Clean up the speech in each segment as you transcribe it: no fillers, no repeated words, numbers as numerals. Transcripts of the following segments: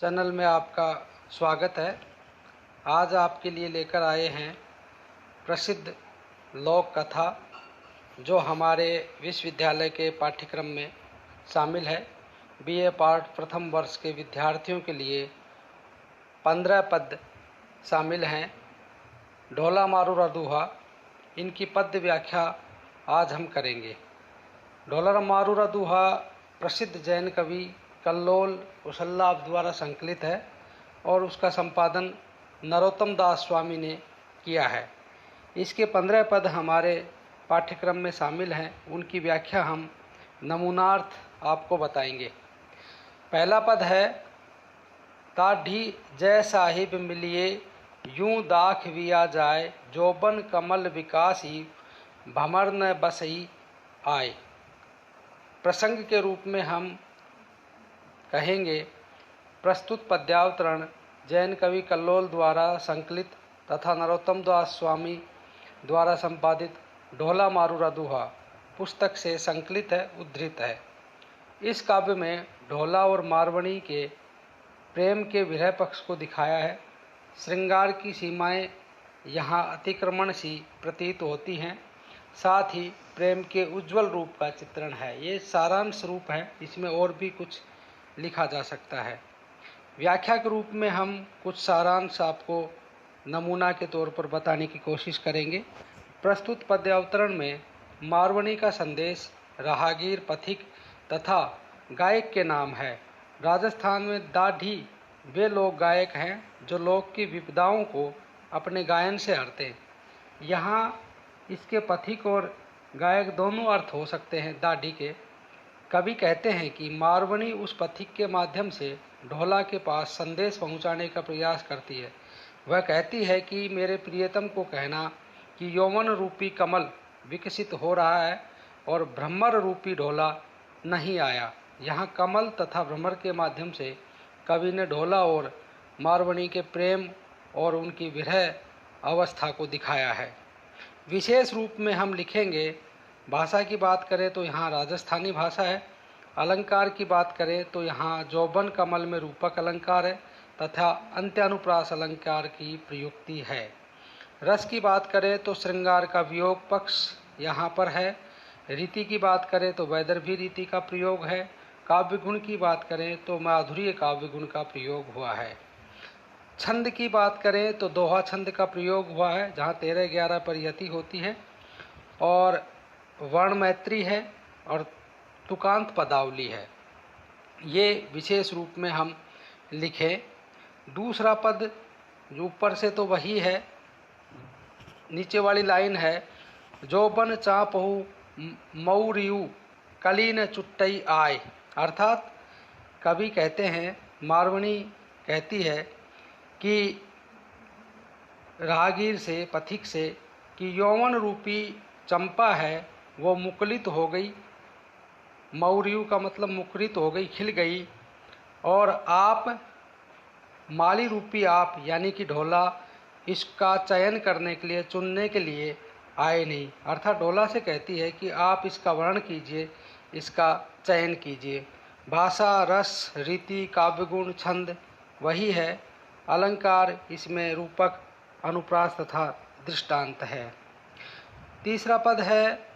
Channel में आपका स्वागत है। आज आपके लिए लेकर आए हैं प्रसिद्ध लोक कथा जो हमारे विश्वविद्यालय के पाठ्यक्रम में शामिल है। बीए पार्ट प्रथम वर्ष के विद्यार्थियों के लिए 15 पद शामिल हैं। ढोला मारूरा दूहा, इनकी पद्य व्याख्या आज हम करेंगे। ढोला मारूरा दूहा प्रसिद्ध जैन कवि कल्लोल कुशल्लाभ द्वारा संकलित है और उसका संपादन नरोत्तम दास स्वामी ने किया है। इसके 15 पद हमारे पाठ्यक्रम में शामिल हैं। उनकी व्याख्या हम नमूनार्थ आपको बताएंगे। पहला पद है, ताढ़ी जय साहिब मिलिए यूं दाख विया जाए, जोबन कमल विकासी भमर न बसई आए। प्रसंग के रूप में हम कहेंगे, प्रस्तुत पद्यावतरण जैन कवि कल्लोल द्वारा संकलित तथा नरोत्तम दास स्वामी द्वारा संपादित ढोला मारूरा दूहा पुस्तक से संकलित है, उद्धृत है। इस काव्य में ढोला और मारवणी के प्रेम के विरह पक्ष को दिखाया है। श्रृंगार की सीमाएं यहाँ अतिक्रमण सी प्रतीत होती हैं। साथ ही प्रेम के उज्जवल रूप का चित्रण है। ये सारांश रूप है, इसमें और भी कुछ लिखा जा सकता है। व्याख्या के रूप में हम कुछ सारांश आपको नमूना के तौर पर बताने की कोशिश करेंगे। प्रस्तुत पद्यावतरण में मारवणी का संदेश राहगीर, पथिक तथा गायक के नाम है। राजस्थान में दाढ़ी वे लोक गायक हैं जो लोक की विपदाओं को अपने गायन से हरते हैं। यहाँ इसके पथिक और गायक दोनों अर्थ हो सकते हैं। दाढ़ी के कवि कहते हैं कि मारवणी उस पथिक के माध्यम से ढोला के पास संदेश पहुंचाने का प्रयास करती है। वह कहती है कि मेरे प्रियतम को कहना कि यौवन रूपी कमल विकसित हो रहा है और भ्रमर रूपी ढोला नहीं आया। यहाँ कमल तथा भ्रमर के माध्यम से कवि ने ढोला और मारवणी के प्रेम और उनकी विरह अवस्था को दिखाया है। विशेष रूप में हम लिखेंगे, भाषा की बात करें तो यहाँ राजस्थानी भाषा है। अलंकार की बात करें तो यहाँ जोबन कमल में रूपक अलंकार है तथा अंत्यानुप्रास अलंकार की प्रयुक्ति है। रस की बात करें तो श्रृंगार का वियोग पक्ष यहाँ पर है। रीति की बात करें तो वैदर्भी रीति का प्रयोग है। काव्य गुण की बात करें तो माधुर्य काव्य गुण का प्रयोग हुआ है। छंद की बात करें तो दोहा छंद का प्रयोग हुआ है, जहाँ 13-11 पर यति होती है और वर्ण मैत्री है और तुकांत पदावली है। ये विशेष रूप में हम लिखें। दूसरा पद जो ऊपर से तो वही है, नीचे वाली लाइन है, जोबन चापहु मऊरियु कलीन चुट्टई आय। अर्थात कवि कहते हैं, मारवणी कहती है कि राहगीर से, पथिक से, कि यौवन रूपी चंपा है वो मुकुलित हो गई। मौरियु का मतलब मुकुलित हो गई, खिल गई। और आप माली रूपी आप यानी कि ढोला इसका चयन करने के लिए, चुनने के लिए आए नहीं। अर्थात ढोला से कहती है कि आप इसका वर्णन कीजिए, इसका चयन कीजिए। भाषा, रस, रीति, काव्यगुण, छंद वही है। अलंकार इसमें रूपक, अनुप्रास तथा दृष्टांत है। तीसरा पद है,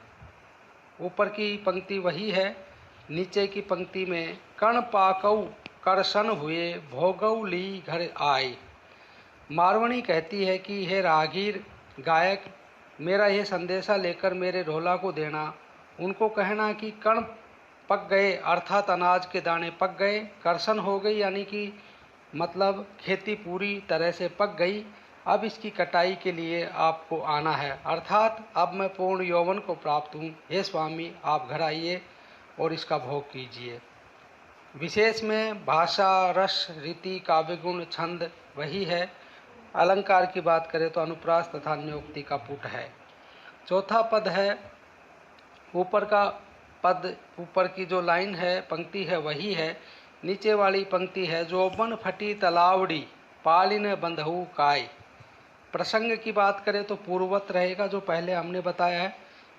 ऊपर की पंक्ति वही है, नीचे की पंक्ति में कण पाकऊ करसन हुए भोगऊ ली घर आए। मारवणी कहती है कि हे राहगीर गायक, मेरा यह संदेशा लेकर मेरे ढोला को देना। उनको कहना कि कण पक गए, अर्थात अनाज के दाने पक गए। करसन हो गई यानी कि मतलब खेती पूरी तरह से पक गई। अब इसकी कटाई के लिए आपको आना है, अर्थात अब मैं पूर्ण यौवन को प्राप्त हूँ। हे स्वामी, आप घर आइए और इसका भोग कीजिए। विशेष में भाषा, रस, रीति, काव्यगुण, छंद वही है। अलंकार की बात करें तो अनुप्रास तथा न्योक्ति का पुट है। चौथा पद है, ऊपर का पद, ऊपर की जो लाइन है, पंक्ति है वही है। नीचे वाली पंक्ति है, जोबन फटी तलावड़ी पालिन बंधहु काय। प्रसंग की बात करें तो पूर्ववत रहेगा जो पहले हमने बताया है।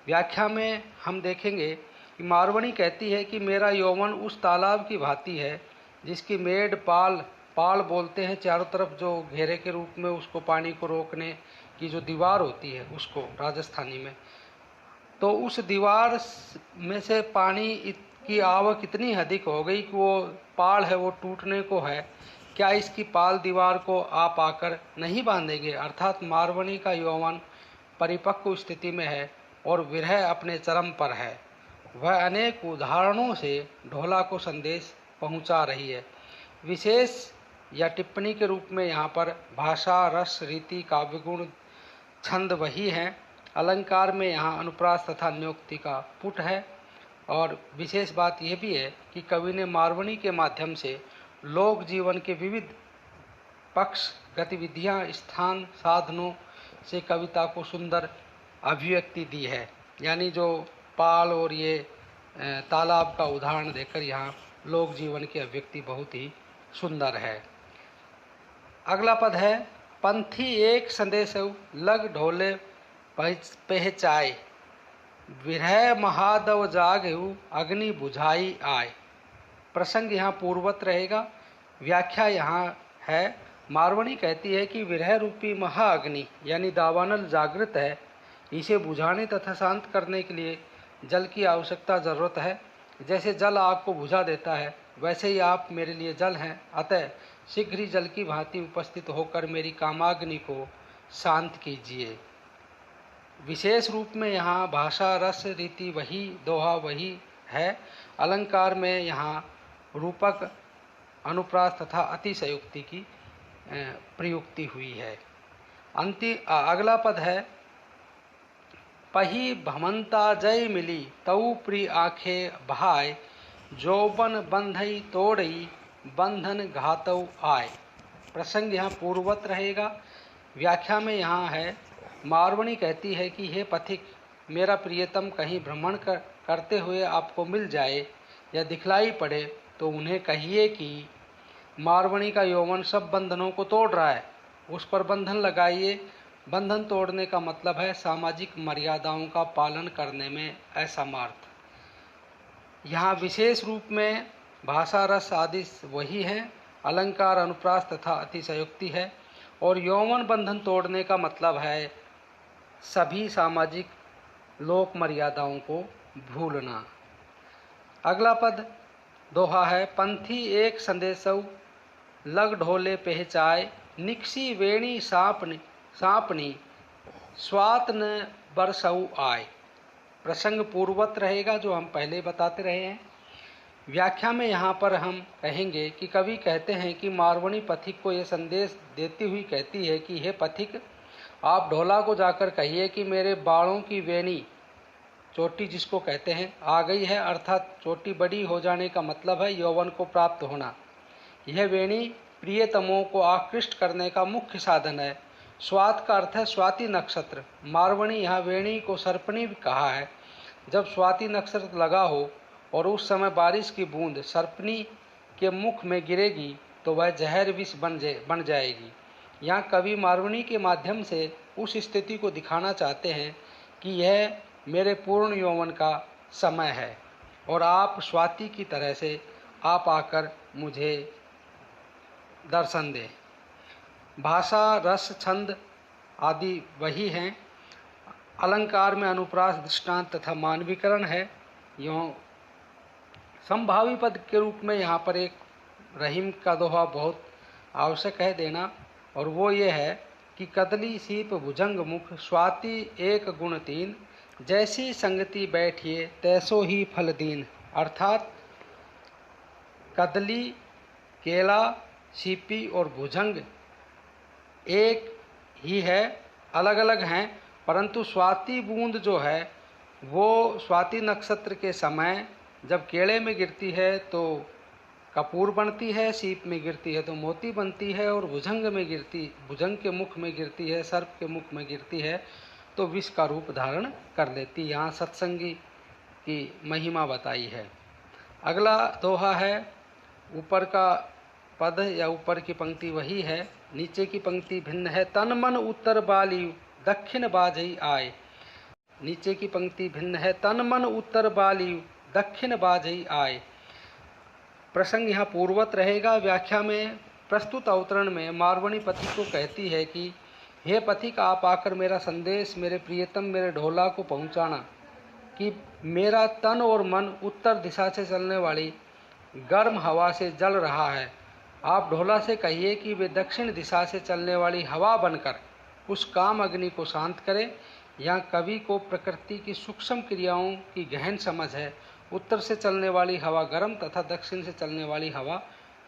व्याख्या में हम देखेंगे कि मारवणी कहती है कि मेरा यौवन उस तालाब की भांति है जिसकी मेड़ पाल पाल बोलते हैं, चारों तरफ जो घेरे के रूप में उसको पानी को रोकने की जो दीवार होती है उसको राजस्थानी में, तो उस दीवार में से पानी की आवक इतनी अधिक हो गई कि वो पाल है वो टूटने को है। क्या इसकी पाल दीवार को आप आकर नहीं बांधेंगे? अर्थात मारवणी का यौवन परिपक्व स्थिति में है और विरह अपने चरम पर है। वह अनेक उदाहरणों से ढोला को संदेश पहुंचा रही है। विशेष या टिप्पणी के रूप में यहाँ पर भाषा, रस, रीति, काव्यगुण, छंद वही हैं। अलंकार में यहाँ अनुप्रास तथा न्योक्ति का पुट है। और विशेष बात यह भी है कि कवि ने मारवणी के माध्यम से लोक जीवन के विविध पक्ष, गतिविधियाँ, स्थान, साधनों से कविता को सुंदर अभिव्यक्ति दी है। यानी जो पाल और ये तालाब का उदाहरण देकर यहाँ लोक जीवन की अभिव्यक्ति बहुत ही सुंदर है। अगला पद है, पंथी एक संदेश लग ढोले पहचाए, विरह महादव जागेऊ अग्नि बुझाई आए। प्रसंग यहाँ पूर्वत रहेगा। व्याख्या यहाँ है, मारवणी कहती है कि विरह रूपी महाअग्नि यानी दावानल जागृत है। इसे बुझाने तथा शांत करने के लिए जल की आवश्यकता जरूरत है। जैसे जल आग को बुझा देता है, वैसे ही आप मेरे लिए जल हैं। अतः शीघ्र ही जल की भांति उपस्थित होकर मेरी कामाग्नि को शांत कीजिए। विशेष रूप में यहाँ भाषा, रस, रीति वही, दोहा वही है। अलंकार में यहाँ रूपक, अनुप्रास तथा अतिशयोक्ति की प्रयुक्ति हुई है। अगला पद है, पही भमंता जय मिली तऊ प्री आखे भाई, जोबन बंधई तोड़ई बंधन घातऊ आय। प्रसंग यहाँ पूर्ववत रहेगा। व्याख्या में यहाँ है, मारवणी कहती है कि हे पथिक, मेरा प्रियतम कहीं भ्रमण करते हुए आपको मिल जाए या दिखलाई पड़े तो उन्हें कहिए कि मारवणी का यौवन सब बंधनों को तोड़ रहा है, उस पर बंधन लगाइए। बंधन तोड़ने का मतलब है सामाजिक मर्यादाओं का पालन करने में असमर्थ। यहाँ विशेष रूप में भाषा, रस आदि वही हैं। अलंकार, अनुप्रास तथा अतिशयोक्ति है। और यौवन बंधन तोड़ने का मतलब है सभी सामाजिक लोक मर्यादाओं को भूलना। अगला पद दोहा है, पंथी एक संदेशऊ लग ढोले पहचाए, निक्सी वेणी सांपनी स्वात न बरसऊ आय। प्रसंग पूर्ववत रहेगा, जो हम पहले बताते रहे हैं। व्याख्या में यहाँ पर हम कहेंगे कि कवि कहते हैं कि मारवणी पथिक को यह संदेश देती हुई कहती है कि हे पथिक, आप ढोला को जाकर कहिए कि मेरे बालों की वेणी, चोटी जिसको कहते हैं, आ गई है। अर्थात चोटी बड़ी हो जाने का मतलब है यौवन को प्राप्त होना। यह वेणी प्रियतमों को आकृष्ट करने का मुख्य साधन है। स्वात का अर्थ है स्वाति नक्षत्र। मारवणी यहाँ वेणी को सर्पणी भी कहा है। जब स्वाति नक्षत्र लगा हो और उस समय बारिश की बूंद सर्पणी के मुख में गिरेगी तो वह जहर विष बन जाएगी। यहाँ कवि मारवणी के माध्यम से उस स्थिति को दिखाना चाहते हैं कि यह मेरे पूर्ण यौवन का समय है और आप स्वाति की तरह से आप आकर मुझे दर्शन दें। भाषा, रस, छंद आदि वही हैं। अलंकार में अनुप्रास, दृष्टांत तथा मानवीकरण है। यूँ संभावी पद के रूप में यहाँ पर एक रहीम का दोहा बहुत आवश्यक है देना, और वो ये है कि कदली सीप भुजंग मुख स्वाति एक गुण तीन, जैसी संगति बैठिए तैसो ही फल दीन। अर्थात कदली, केला, सीपी और भुजंग एक ही है, अलग अलग हैं, परंतु स्वाति बूंद जो है वो स्वाति नक्षत्र के समय जब केले में गिरती है तो कपूर बनती है, सीप में गिरती है तो मोती बनती है, और भुजंग के मुख में गिरती है, सर्प के मुख में गिरती है तो विष का रूप धारण कर लेती। यहाँ सत्संगी की महिमा बताई है। अगला दोहा है, ऊपर का पद या ऊपर की पंक्ति वही है, नीचे की पंक्ति भिन्न है। तन मन उत्तर बाली दक्षिण बाजई आए। नीचे की पंक्ति भिन्न है, तन मन उत्तर बाली दक्षिण बाजई आए। प्रसंग यहाँ पूर्वत रहेगा। व्याख्या में प्रस्तुत अवतरण में मारवणी पथिक को कहती है कि हे पथिक, आप आकर मेरा संदेश मेरे प्रियतम मेरे ढोला को पहुंचाना कि मेरा तन और मन उत्तर दिशा से चलने वाली गर्म हवा से जल रहा है। आप ढोला से कहिए कि वे दक्षिण दिशा से चलने वाली हवा बनकर उस काम अग्नि को शांत करें। यहाँ कवि को प्रकृति की सूक्ष्म क्रियाओं की गहन समझ है। उत्तर से चलने वाली हवा गर्म तथा दक्षिण से चलने वाली हवा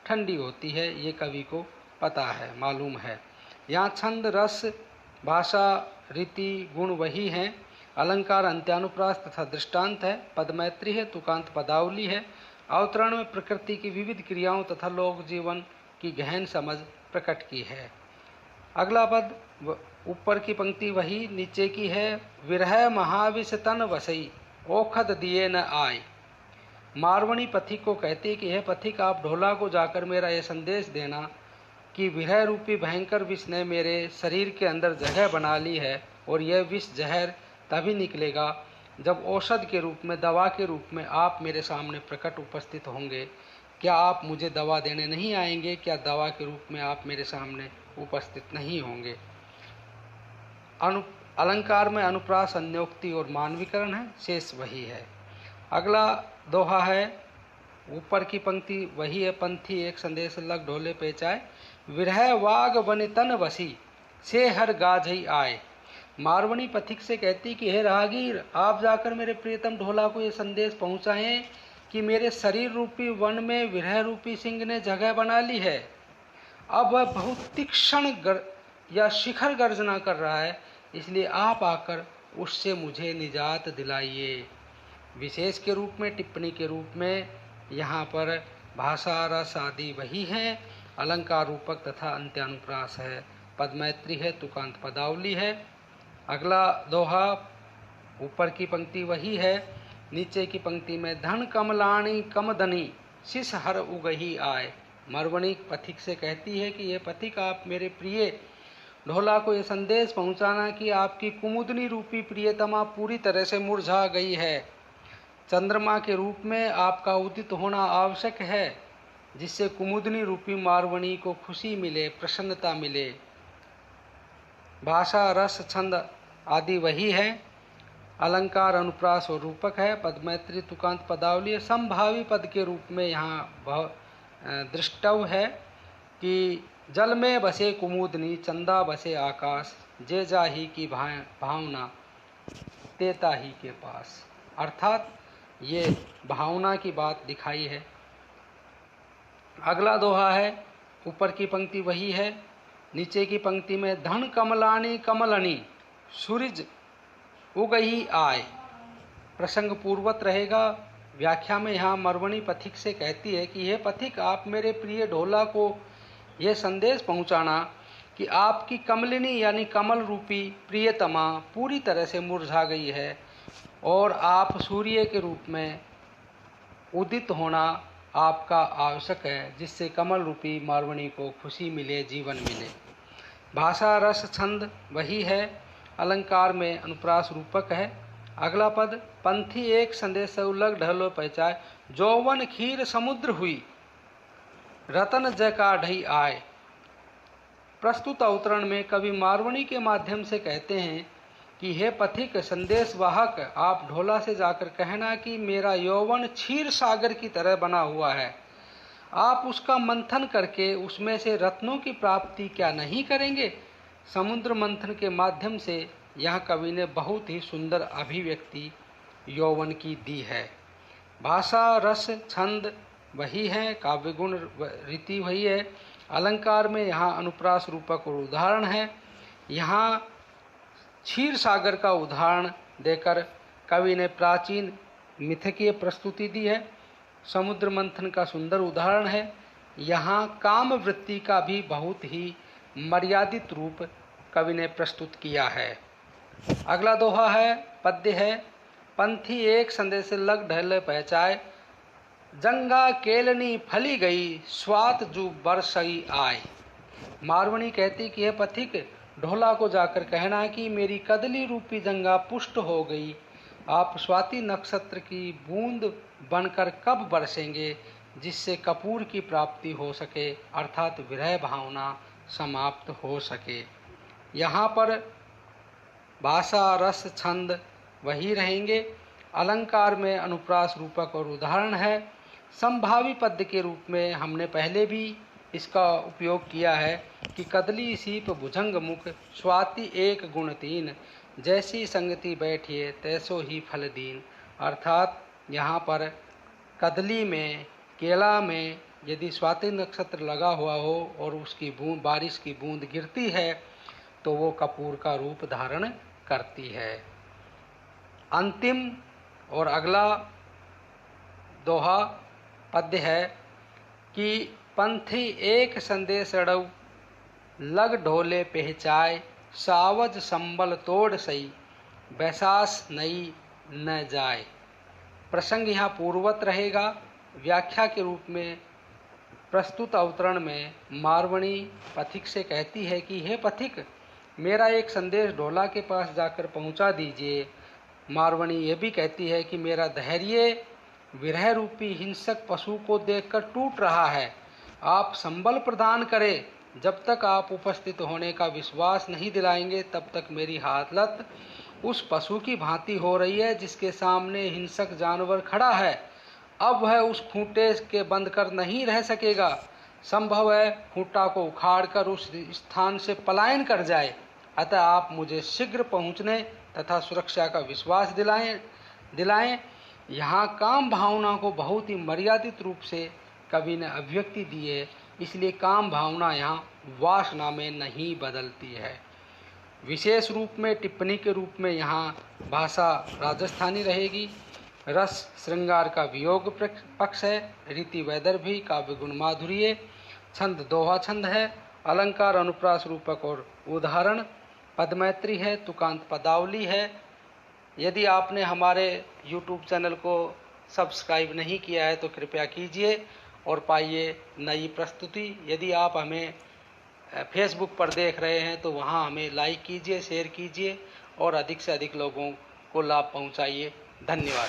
ठंडी होती है, ये कवि को पता है, मालूम है। यहाँ छंद, रस, भाषा, रीति, गुण वही हैं। अलंकार अंत्यानुप्रास तथा दृष्टांत है। पदमैत्री है, तुकांत पदावली है। अवतरण में प्रकृति की विविध क्रियाओं तथा लोक जीवन की गहन समझ प्रकट की है। अगला पद, ऊपर की पंक्ति वही, नीचे की है। विरह महाविष तन वसई, ओखद दिए न आय। मारवणी पथिक को कहती है कि यह पथिक, आप ढोला को जाकर मेरा यह संदेश देना कि विरह रूपी भयंकर विष ने मेरे शरीर के अंदर जगह बना ली है और यह विष जहर तभी निकलेगा जब औषध के रूप में, दवा के रूप में आप मेरे सामने प्रकट उपस्थित होंगे। क्या आप मुझे दवा देने नहीं आएंगे? क्या दवा के रूप में आप मेरे सामने उपस्थित नहीं होंगे? अलंकार में अनुप्रास, अन्योक्ति और मानवीकरण है, शेष वही है। अगला दोहा है, ऊपर की पंक्ति वही है। पंथी एक संदेश लग ढोले पेचाए, विरह वाग बन तन वसी, से हर गाझई आए। मारवणी पथिक से कहती कि हे राहगीर, आप जाकर मेरे प्रियतम ढोला को ये संदेश पहुंचाएं कि मेरे शरीर रूपी वन में विरह रूपी सिंह ने जगह बना ली है। अब वह बहुत तीक्ष्ण या शिखर गर्जना कर रहा है, इसलिए आप आकर उससे मुझे निजात दिलाइए। विशेष के रूप में, टिप्पणी के रूप में यहाँ पर भाषा, रस आदि वही हैं। अलंकार रूपक तथा अंत्यानुप्रास है। पदमैत्री है, तुकांत पदावली है। अगला दोहा, ऊपर की पंक्ति वही है, नीचे की पंक्ति में धन कमलाणी कमदनी, शिष हर उगही आए। मारवणी पथिक से कहती है कि ये पथिक, आप मेरे प्रिय ढोला को ये संदेश पहुंचाना कि आपकी कुमुदनी रूपी प्रियतमा पूरी तरह से मुरझा गई है। चंद्रमा के रूप में आपका उदित होना आवश्यक है, जिससे कुमुदनी रूपी मारवणी को खुशी मिले, प्रसन्नता मिले। भाषा, रस, छंद आदि वही है। अलंकार अनुप्रास और रूपक है। पदमैत्री, तुकांत पदावली समभावी पद के रूप में यहाँ दृष्टव है कि जल में बसे कुमुदनी, चंदा बसे आकाश, जे जाही की भावना तेता ही के पास। अर्थात ये भावना की बात दिखाई है। अगला दोहा है, ऊपर की पंक्ति वही है, नीचे की पंक्ति में धन कमलानी कमलनी, सूरज उगही आय। प्रसंग पूर्वत रहेगा। व्याख्या में यहाँ मरवणी पथिक से कहती है कि यह पथिक, आप मेरे प्रिय ढोला को यह संदेश पहुँचाना कि आपकी कमलिनी यानी कमल रूपी प्रियतमा पूरी तरह से मुरझा गई है और आप सूर्य के रूप में उदित होना आपका आवश्यक है, जिससे कमल रूपी मारवणी को खुशी मिले, जीवन मिले। भाषा, रस, छंद वही है। अलंकार में अनुप्रास रूपक है। अगला पद, पंथी एक संदेश उलग ढलो पहचाए, जौवन खीर समुद्र हुई, रतन जका ढई आए। प्रस्तुत अवतरण में कवि मारवणी के माध्यम से कहते हैं कि हे पथिक, संदेश वाहक, आप ढोला से जाकर कहना कि मेरा यौवन क्षीर सागर की तरह बना हुआ है। आप उसका मंथन करके उसमें से रत्नों की प्राप्ति क्या नहीं करेंगे? समुद्र मंथन के माध्यम से यहाँ कवि ने बहुत ही सुंदर अभिव्यक्ति यौवन की दी है। भाषा, रस, छंद वही है, काव्य गुण रीति वही है। अलंकार में यहाँ अनुप्रास रूपक और उदाहरण है। यहाँ क्षीर सागर का उदाहरण देकर कवि ने प्राचीन मिथकीय प्रस्तुति दी है। समुद्र मंथन का सुंदर उदाहरण है। यहाँ काम वृत्ति का भी बहुत ही मर्यादित रूप कवि ने प्रस्तुत किया है। अगला दोहा है, पद्य है, पंथी एक संदेश लग ढल पहचाए, जंगा केलनी फली गई, स्वात जू बरसई आय। मारवणी कहती कि यह पथिक, ढोला को जाकर कहना कि मेरी कदली रूपी जंगा पुष्ट हो गई, आप स्वाति नक्षत्र की बूंद बनकर कब बरसेंगे, जिससे कपूर की प्राप्ति हो सके, अर्थात विरह भावना समाप्त हो सके। यहाँ पर भाषा, रस, छंद वही रहेंगे। अलंकार में अनुप्रास, रूपक और उदाहरण है। संभावी पद्य के रूप में हमने पहले भी इसका उपयोग किया है कि कदली सीप भुजंग मुख, स्वाति एक गुण तीन, जैसी संगति बैठिए तैसो ही फल दीन। अर्थात यहाँ पर कदली में, केला में यदि स्वाति नक्षत्र लगा हुआ हो और उसकी बूंद, बारिश की बूंद गिरती है तो वो कपूर का रूप धारण करती है। अंतिम और अगला दोहा पद्य है कि पंथी एक संदेश अड़ऊ, लग ढोले पहचाए, सावज संबल तोड़ सई, बैसास नई न जाए। प्रसंग यहाँ पूर्ववत रहेगा। व्याख्या के रूप में प्रस्तुत अवतरण में मारवणी पथिक से कहती है कि हे पथिक, मेरा एक संदेश ढोला के पास जाकर पहुंचा दीजिए। मारवणी ये भी कहती है कि मेरा धैर्य विरह रूपी हिंसक पशु को देखकर टूट रहा है। आप संबल प्रदान करें। जब तक आप उपस्थित होने का विश्वास नहीं दिलाएंगे तब तक मेरी हालत उस पशु की भांति हो रही है जिसके सामने हिंसक जानवर खड़ा है। अब वह उस खूंटे के बंद कर नहीं रह सकेगा। संभव है खूंटा को उखाड़कर उस स्थान से पलायन कर जाए। अतः आप मुझे शीघ्र पहुंचने तथा सुरक्षा का विश्वास दिलाएं। यहाँ काम भावना को बहुत ही मर्यादित रूप से कवि ने अभिव्यक्ति दी है, इसलिए काम भावना यहाँ वासना में नहीं बदलती है। विशेष रूप में टिप्पणी के रूप में यहाँ भाषा राजस्थानी रहेगी। रस श्रृंगार का वियोग पक्ष है। रीति वैदर्भी, काव्य गुण माधुर्य। छंद दोहा छंद है। अलंकार अनुप्रास, रूपक और उदाहरण। पदमैत्री है। तुकांत पदावली है। यदि आपने हमारे YouTube चैनल को सब्सक्राइब नहीं किया है तो कृपया कीजिए और पाइए नई प्रस्तुति। यदि आप हमें फेसबुक पर देख रहे हैं तो वहां हमें लाइक कीजिए, शेयर कीजिए और अधिक से अधिक लोगों को लाभ पहुंचाइए। धन्यवाद।